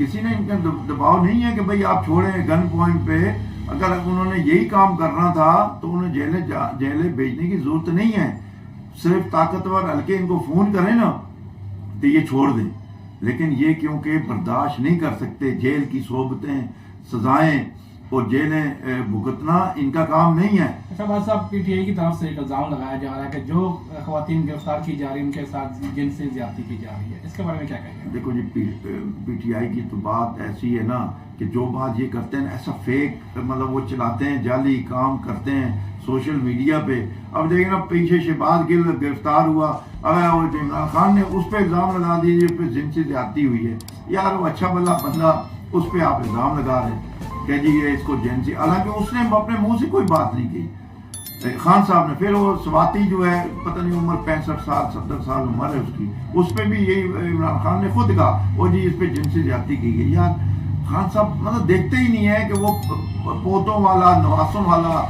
کسی نے ان کا دباؤ نہیں ہے کہ بھئی آپ چھوڑیں گن پوائنٹ پہ. اگر انہوں نے یہی کام کرنا تھا تو انہیں جیلیں بھیجنے کی ضرورت نہیں ہے. صرف طاقتور حلقے ان کو فون کریں نا تو یہ چھوڑ دیں. لیکن یہ کیونکہ برداشت نہیں کر سکتے جیل کی صحبتیں، سزائیں اور جیلیں بھگتنا ان کا کام نہیں ہے. اچھا بات صاحب، پی ٹی آئی کی طرف سے ایک الزام لگایا جا رہا ہے کہ جو خواتین گرفتار کی جا رہی ہیں ان کے ساتھ جنسی زیادتی کی جا رہی ہے، اس کے بارے میں کیا کہیں گے؟ دیکھو جی، پی ٹی آئی کی تو بات ایسی ہے نا کہ جو بات یہ کرتے ہیں ایسا فیک، مطلب وہ چلاتے ہیں، جعلی کام کرتے ہیں سوشل میڈیا پہ. اب دیکھیں نا، پیچھے شہباز گل گرفتار ہوا، اگر وہ عمران خان نے اس پہ الزام لگا دیجیے پہ جنسی زیادتی ہوئی ہے. یار وہ اچھا بھلا بندہ، اس پہ آپ الزام لگا رہے ہیں کہ جی یہ اس کو جنسی، حالانکہ اس نے اپنے منہ سے کوئی بات نہیں کی خان صاحب نے. پھر وہ سواتی جو ہے، پتہ نہیں عمر 65 سال 70 سال عمر ہے اس کی، اس پہ بھی یہی عمران خان نے خود کہا وہ جی اس پہ جنسی زیادتی کی گئی. یار خان صاحب مطلب دیکھتے ہی نہیں ہے کہ وہ پوتوں والا، نواسوں والا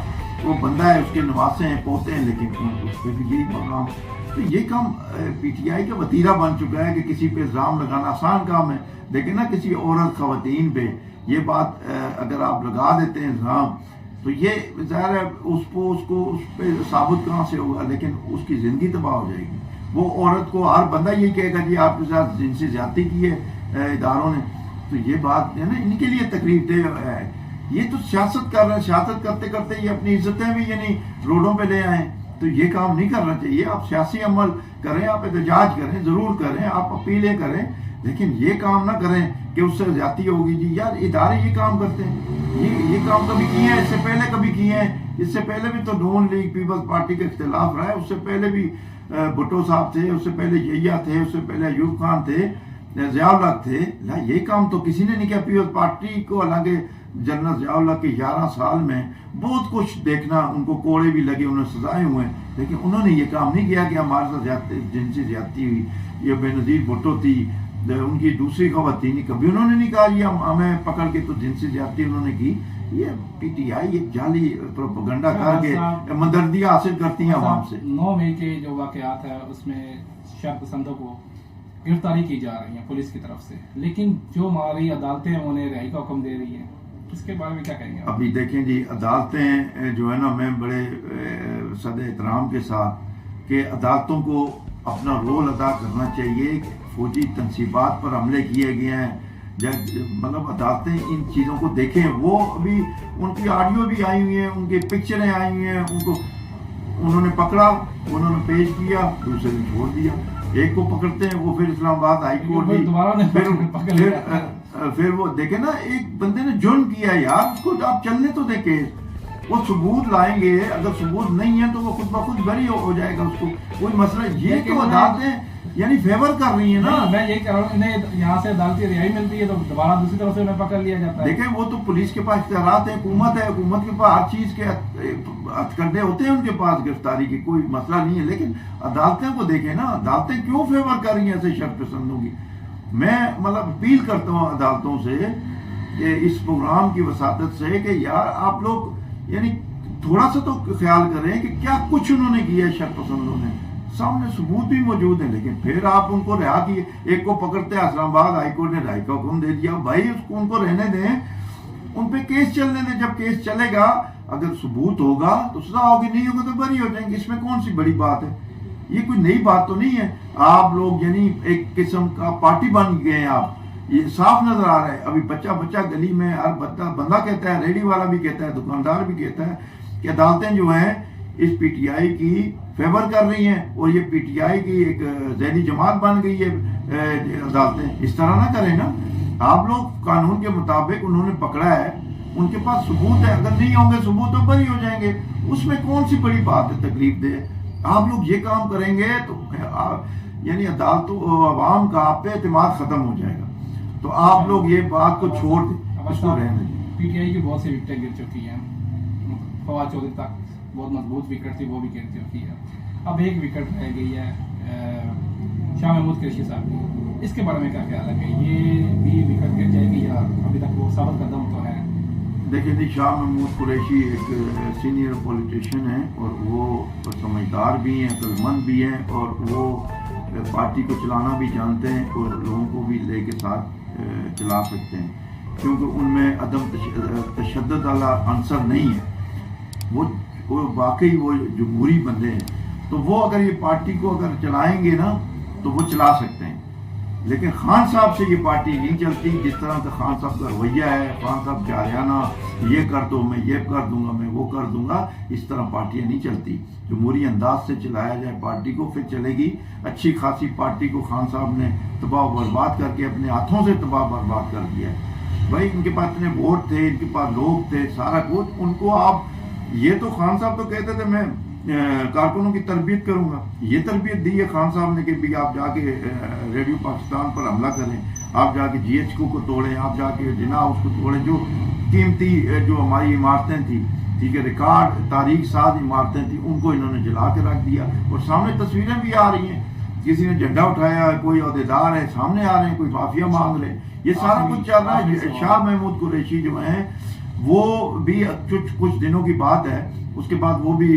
وہ بندہ ہے، اس کے نواسے ہیں، پوتے ہیں، لیکن اس پہ بھی یہی مقام. تو یہ کام پی ٹی آئی کا وتیرہ بن چکا ہے کہ کسی پہ الزام لگانا آسان کام ہے. لیکن نا کسی عورت، خواتین پہ یہ بات اگر آپ لگا دیتے ہیں الزام، تو یہ ظاہر ہے اس پہ ثابت کہاں سے ہوگا، لیکن اس کی زندگی تباہ ہو جائے گی. وہ عورت کو ہر بندہ یہی کہے گا جی آپ کے ساتھ جنسی زیادتی کی ہے اداروں نے. تو یہ بات ہے نا، ان کے لیے تکلیف دہ ہے. یہ تو سیاست کر رہے ہیں، سیاست کرتے کرتے یہ اپنی عزتیں بھی یعنی روڈوں پہ لے آئیں. تو یہ کام نہیں کرنا چاہیے. آپ سیاسی عمل کریں، آپ احتجاج کریں، ضرور کریں، آپ اپیلیں کریں، لیکن یہ کام نہ کریں کہ اس سے زیادتی ہوگی. جی یار ادارے یہ کام کرتے ہیں، یہ کام کبھی کیے ہیں، اس سے پہلے کبھی کیے ہیں. اس سے پہلے بھی تو نون لیگ پیپلز پارٹی کا اختلاف رہا ہے. اس سے پہلے بھی بھٹو صاحب تھے، اس سے پہلے یحییٰ تھے، اس سے پہلے ایوب خان تھے، ضیاء الحق تھے. یہ کام تو کسی نے نہیں کیا پیپلز پارٹی کو. حالانکہ جنرل ضیاء الحق کے 11 سال میں بہت کچھ دیکھنا، ان کو کوڑے بھی لگے، انہیں سزائیں ہوئے، لیکن انہوں نے یہ کام نہیں کیا کہ ہمارے ساتھ جنسی زیادتی ہوئی. یہ بے نظیر بھٹو تھی، ان کی دوسری خواتین، کبھی انہوں نے نہیں کہا یہ ہمیں پکڑ کے تو جنسی زیادتی انہوں نے کی. یہ پی ٹی آئی ایک جعلی پروپیگنڈا کر کے مدردیہ حاصل کرتی ہیں عوام سے. 9 مئی کے جو واقعات ہیں اس میں شر پسندوں کو گرفتاری کی جا رہی ہیں پولیس کی طرف سے، لیکن جو ہماری عدالتیں انہیں رہائی کا حکم دے رہی ہیں، اس کے بارے میں کیا کہیں گے؟ ابھی دیکھیں جی، عدالتیں جو ہے نا، میں بڑے صد احترام کے ساتھ کہ عدالتوں کو اپنا رول ادا کرنا چاہیے. فوجی تنصیبات پر حملے کیے گئے ہیں، مطلب عدالتیں ان چیزوں کو دیکھیں. وہ ابھی ان کی آڈیو بھی آئی ہوئی ہیں، ان کی پکچریں آئی ہوئی ہیں. ان کو انہوں نے پکڑا، انہوں نے پیش کیا، دوسرے نے چھوڑ دیا. ایک کو پکڑتے ہیں، وہ پھر اسلام آباد ہائی کورٹ بھی، پھر وہ دیکھیں نا، ایک بندے نے جرم کیا یار، اس کو آپ چلنے تو دیکھیں. وہ ثبوت لائیں گے، اگر ثبوت نہیں ہے تو وہ خود بخود بری ہو جائے گا، اس کو کوئی مسئلہ. یہ تو عدالتیں یعنی فیور کر رہی ہیں نا. میں یہی کہہ رہا ہوں، انہیں یہاں سے عدالتی رہائی ملتی ہے تو دوبارہ دوسری طرف سے انہیں پکڑ لیا جاتا ہے. دیکھیں وہ تو پولیس کے پاس اختیارات ہے، حکومت ہے، حکومت کے پاس ہر چیز کے ہتھکنڈے ہوتے ہیں ان کے پاس گرفتاری کی، کوئی مسئلہ نہیں ہے. لیکن عدالتیں کو دیکھیں نا، عدالتیں کیوں فیور کر رہی ہیں ایسے شر پسندوں کی. میں مطلب اپیل کرتا ہوں عدالتوں سے کہ اس پروگرام کی وساطت سے کہ یار آپ لوگ یعنی تھوڑا سا تو خیال کریں کہ کیا کچھ انہوں نے کیا ہے شر پسندوں نے. سامنے ثبوت بھی موجود ہیں، لیکن پھر آپ ان کو رہا کیے. ایک کو پکڑتے ہیں، اسلام آباد ہائی کورٹ نے رہائی کا حکم دے دیا. بھائی اس کو ان کو رہنے دیں، ان پہ کیس چلنے دیں. جب کیس چلے گا، اگر ثبوت ہوگا تو سزا ہوگی، نہیں ہوگا تو بری ہو جائیں گے. اس میں کون سی بڑی بات ہے؟ یہ کوئی نئی بات تو نہیں ہے. آپ لوگ یعنی ایک قسم کا پارٹی بن گئے ہیں آپ، یہ صاف نظر آ رہا ہے. ابھی بچہ گلی میں ہر بندہ کہتا ہے، ریڈی والا بھی کہتا ہے، دکاندار بھی کہتا ہے کہ عدالتیں جو ہیں اس پی ٹی آئی کی فیور کر رہی ہیں، اور یہ پی ٹی آئی کی ایک ذہنی جماعت بن گئی ہے عدالتیں. اس طرح نہ کریں نا. آپ لوگ قانون کے مطابق انہوں نے پکڑا ہے، ان کے پاس ثبوت ہے، اگر نہیں ہوں گے ثبوت تو بری ہو جائیں گے. اس میں کون سی بڑی بات ہے تکلیف دہ؟ آپ لوگ یہ کام کریں گے تو یعنی عدالتوں عوام کا آپ پہ اعتماد ختم ہو جائے گا. تو آپ لوگ یہ بات کو چھوڑ دیں، اس کو رہنے دیں. پی ٹی آئی کی بہت سی وکٹیں گر چکی ہیں. فواد چودھری تک بہت مضبوط وکٹ تھی، وہ بھی گر چکی ہے. اب ایک وکٹ رہ گئی ہے شاہ محمود قریشی صاحب کی. اس کے بارے میں کیا خیال ہے کہ یہ بھی وکٹ گر جائے گی یا ابھی تک وہ ثابت قدم تو ہے؟ دیکھیں جی، شاہ محمود قریشی ایک سینئر پولیٹیشین ہیں، اور وہ سمجھدار بھی ہیں، عقلمند بھی ہیں، اور وہ پارٹی کو چلانا بھی جانتے ہیں، اور لوگوں کو بھی لے کے ساتھ چلا سکتے ہیں، کیونکہ ان میں عدم تشدد والا عنصر نہیں ہے، وہ واقعی وہ جمہوری بندے ہیں، تو وہ اگر یہ پارٹی کو اگر چلائیں گے نا تو وہ چلا سکتے ہیں، لیکن خان صاحب سے یہ پارٹی نہیں چلتی۔ جس طرح کا خان صاحب کا رویہ ہے، خان صاحب جاریانہ یہ کر دو، میں یہ کر دوں گا، میں وہ کر دوں گا، اس طرح پارٹیاں نہیں چلتی۔ جمہوری انداز سے چلایا جائے پارٹی کو، پھر چلے گی۔ اچھی خاصی پارٹی کو خان صاحب نے تباہ و برباد کر کے اپنے ہاتھوں سے تباہ و برباد کر دیا ہے۔ بھائی ان کے پاس اتنے ووٹ تھے، ان کے پاس لوگ تھے، سارا کچھ، ان کو آپ یہ تو خان صاحب تو کہتے تھے میں کارکنوں کی تربیت کروں گا، یہ تربیت دی ہے خان صاحب نے کہ بھی آپ جا کے ریڈیو پاکستان پر حملہ کریں، آپ جا کے جی ایچ کو توڑیں، آپ جا کے جنا ہاؤس کو توڑیں، جو قیمتی جو ہماری عمارتیں تھیں، ٹھیک ہے، ریکارڈ تاریخ ساز عمارتیں تھیں، ان کو انہوں نے جلا کے رکھ دیا۔ اور سامنے تصویریں بھی آ رہی ہیں، کسی نے جھنڈا اٹھایا ہے، کوئی عہدیدار ہے سامنے آ رہے ہیں، کوئی معافیا مانگ رہے ہیں، یہ سارا کچھ چل رہا ہے۔ شاہ محمود قریشی جو ہیں وہ بھی کچھ دنوں کی بات ہے، اس کے بعد وہ بھی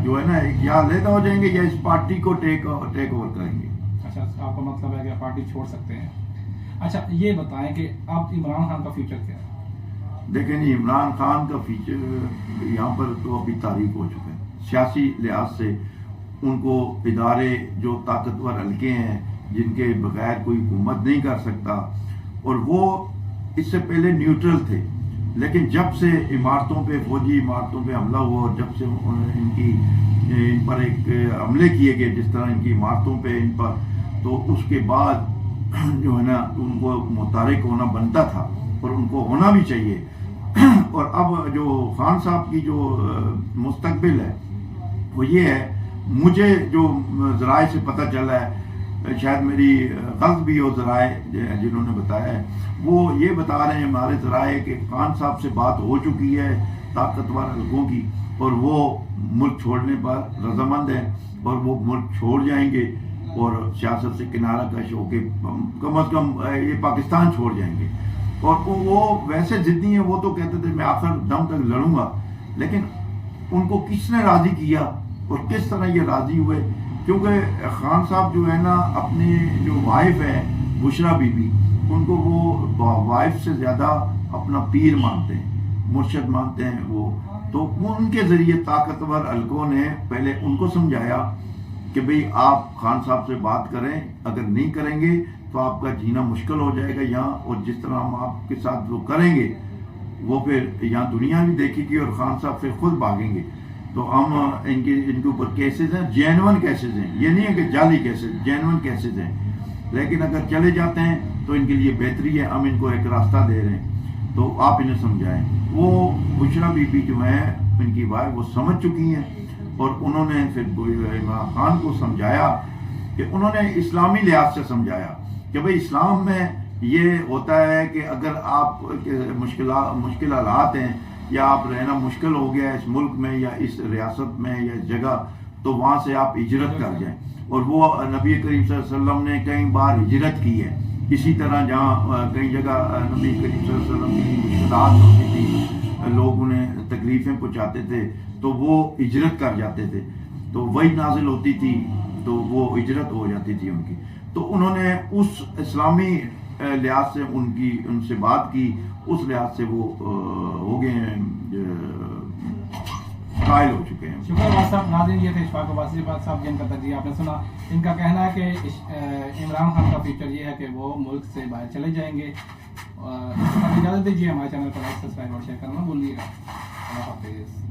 جو ہے نا یا علیحدہ ہو جائیں گے یا اس پارٹی کو ٹیک اوور کریں گے۔ اچھا، آپ کا مطلب ہے کہ پارٹی چھوڑ سکتے ہیں۔ اچھا یہ بتائیں کہ اب عمران خان کا فیوچر کیا ہے؟ دیکھیں جی، عمران خان کا فیوچر یہاں پر تو ابھی تاریک ہو چکا ہے سیاسی لحاظ سے۔ ان کو ادارے جو طاقتور حلقے ہیں جن کے بغیر کوئی حکومت نہیں کر سکتا، اور وہ اس سے پہلے نیوٹرل تھے، لیکن جب سے عمارتوں پہ، فوجی عمارتوں پہ حملہ ہوا اور جب سے ان پر ایک حملے کیے گئے جس طرح ان کی عمارتوں پہ ان پر، تو اس کے بعد جو ہے نا ان کو متحرک ہونا بنتا تھا اور ان کو ہونا بھی چاہیے۔ اور اب جو خان صاحب کی جو مستقبل ہے وہ یہ ہے، مجھے جو ذرائع سے پتہ چلا ہے، شاید میری غلط بھی ہو ذرائع جنہوں نے بتایا ہے، وہ یہ بتا رہے ہیں ہمارے ذرائع کہ خان صاحب سے بات ہو چکی ہے طاقتور حلقوں کی، اور وہ ملک چھوڑنے پر رضامند ہیں، اور وہ ملک چھوڑ جائیں گے اور سیاست سے کنارہ کش ہو کے کم از کم یہ پاکستان چھوڑ جائیں گے۔ اور وہ ویسے ضدی ہیں، وہ تو کہتے تھے میں آخر دم تک لڑوں گا، لیکن ان کو کس نے راضی کیا اور کس طرح یہ راضی ہوئے؟ کیونکہ خان صاحب جو ہے نا اپنی جو وائف ہے بشرا بی بی، ان کو وہ وائف سے زیادہ اپنا پیر مانتے ہیں، مرشد مانتے ہیں وہ، تو ان کے ذریعے طاقتور حلقوں نے پہلے ان کو سمجھایا کہ بھئی آپ خان صاحب سے بات کریں، اگر نہیں کریں گے تو آپ کا جینا مشکل ہو جائے گا یہاں، اور جس طرح ہم آپ کے ساتھ وہ کریں گے وہ پھر یہاں دنیا بھی دیکھے گی اور خان صاحب پھر خود بھاگیں گے۔ تو ہم ان کے اوپر کیسز ہیں، جینون کیسز ہیں، یہ نہیں ہے کہ جعلی کیسز، جینون کیسز ہیں، لیکن اگر چلے جاتے ہیں تو ان کے لیے بہتری ہے، ہم ان کو ایک راستہ دے رہے ہیں، تو آپ انہیں سمجھائیں۔ وہ بشرا بی بی جو ہیں ان کی وائف، وہ سمجھ چکی ہیں، اور انہوں نے پھر عمران خان کو سمجھایا کہ انہوں نے اسلامی لحاظ سے سمجھایا کہ بھئی اسلام میں یہ ہوتا ہے کہ اگر آپ مشکل حالات ہیں یا آپ رہنا مشکل ہو گیا اس ملک میں یا اس ریاست میں یا اس جگہ، تو وہاں سے آپ ہجرت کر جائیں۔ اور وہ نبی کریم صلی اللہ علیہ وسلم نے کئی بار ہجرت کی ہے، اسی طرح جہاں کئی جگہ نبی کریم صلی اللہ علیہ وسلم کی مشکلات ہوتی تھی، لوگ انہیں تکلیفیں پہنچاتے تھے تو وہ ہجرت کر جاتے تھے، تو وہی نازل ہوتی تھی تو وہ ہجرت ہو جاتی تھی ان کی۔ تو انہوں نے اس اسلامی لحاظ سے ان سے بات کی، اس لحاظ سے وہ ہو گئے ہیں، قائل ہو چکے ہیں۔ شکریہ بات صاحب۔ ناظرین، یہ تھے اشفاق عباسی بات صاحب جن کا تجزیہ آپ نے سنا۔ ان کا کہنا ہے کہ عمران خان کا فیوچر یہ ہے کہ وہ ملک سے باہر چلے جائیں گے۔ اجازت دیجیے، ہمارے چینل پر لائک، سبسکرائب اور شیئر کرنا نہ بھولیے گا۔ اللہ حافظ۔